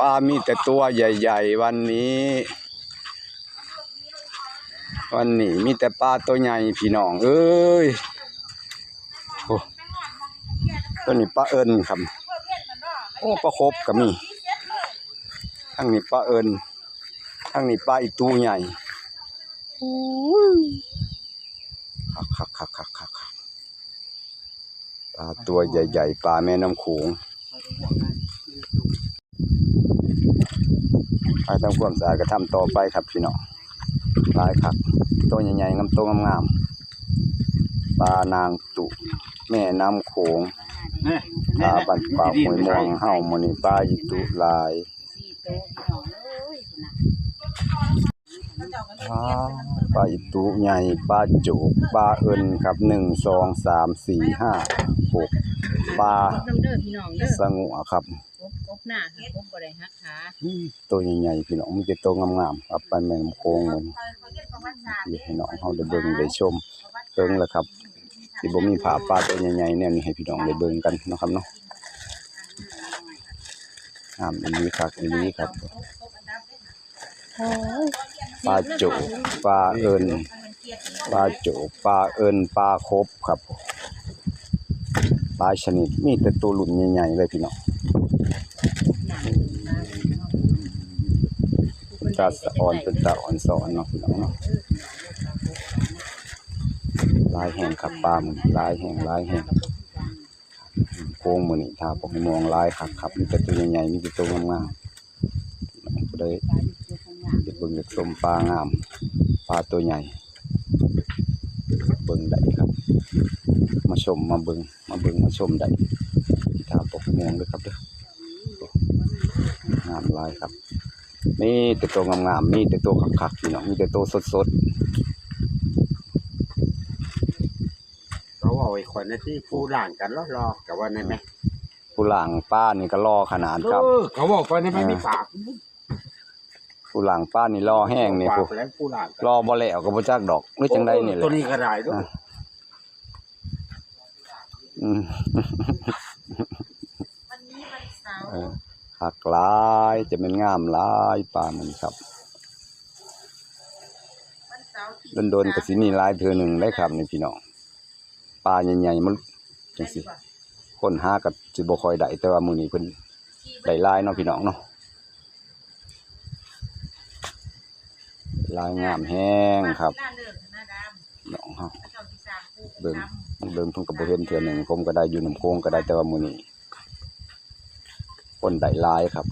ปลามีแต่ตัวใหญ่ๆวันนี้มีแต่ปลาตัวใหญ่พี่น้องเอ้ยโอ้ตัวนี้ปลาเอิญครับโอ้ปลาคบก็มีทั้งนี้ปลาเอิญทั้งนี้ปลาอีตูใหญ่คักปลาตัวใหญ่ๆปลาแม่น้ำโขงไปทำความสะอาดก็ทำต่อไปครับพี่น้องหลายครับตัวใหญ่ๆงามตัวงามๆปลานางตุแม่น้ำโขงปลาบันปลาหอยมองเห่ามื้อนี้ปลาอีตุลายปลาอีตุใหญ่ปลาโจกปลาเอิญครับ1 2 3 4 5 6ปลาสงุครับกบหน้าค่ะกบบ่ได้ฮักขาตัวใหญ่ๆพี่น้องมีแต่ตัวงามๆครับปลาแม่น้ำโขงมื้อนี้พี่น้องเฮาได้เบิ่งได้ชมเบิ่งแล้วครับสิบ่มีภาพปลาตัวใหญ่ๆแนวนี้ให้พี่น้องได้เบิ่งกันเนาะครับเนาะอีหลีคักอีหลีครับปลาโจกปลาเอิญปลาโจกปลาเอิญปลาคบครับปลาชนิดมีแต่ตัวหลุนใหญ่ๆเลยพี่น้องตาสะอ่อนเป็นตาอ่อนสอนเนาะพี่น้องเนาะลายแห้งครับปลาหมึกลายแห้งโค้งมือนี่ทาปกมองลายครับมีแต่ตัวใหญ่ๆมีแต่ตัวงามๆก็ได้เบิ่งจากชมปลางามปลาตัวใหญ่เบิ่งได้ครับมาชมมาเบิ่งมาชมได้ทาปกมองด้วยครับเด้องามลายครับมีแต่ตัวงามๆมีแต่ตัวคักๆพี่น้องมีแต่ตัวสดเขาเอาไอ้คนที่ผู้หลานกันรอกับว่านั่นไหมผู้หลังป้านี่ก็รอขนาดครับเขาบอกว่าไม่มีปากผู้หลังป้านี่รอแห้งนี่ผู้รอบ่แล้วก็บ่จักดอกหรือจังได๋นี่แหละตัวนี้ก็ได้ด้วยคักหลายจะเป็นงามหลายปลามันครับโดนๆก็สิมีหลายเทื่อนึงได้ครับนี่พี่น้องปลาใหญ่ๆมันจังซี่คนหาก็สิบ่ค่อยได้แต่ว่ามื้อนี้เพิ่นได้หลายเนาะพี่น้องเนาะลายงามแห้งครับน้องเฮาเบิ่งเพิ่นก็บ่เห็นเทื่อนึงผมก็ได้อยู่น้ำโขงก็ได้แต่ว่ามื้อนี้คนได้หลายครับ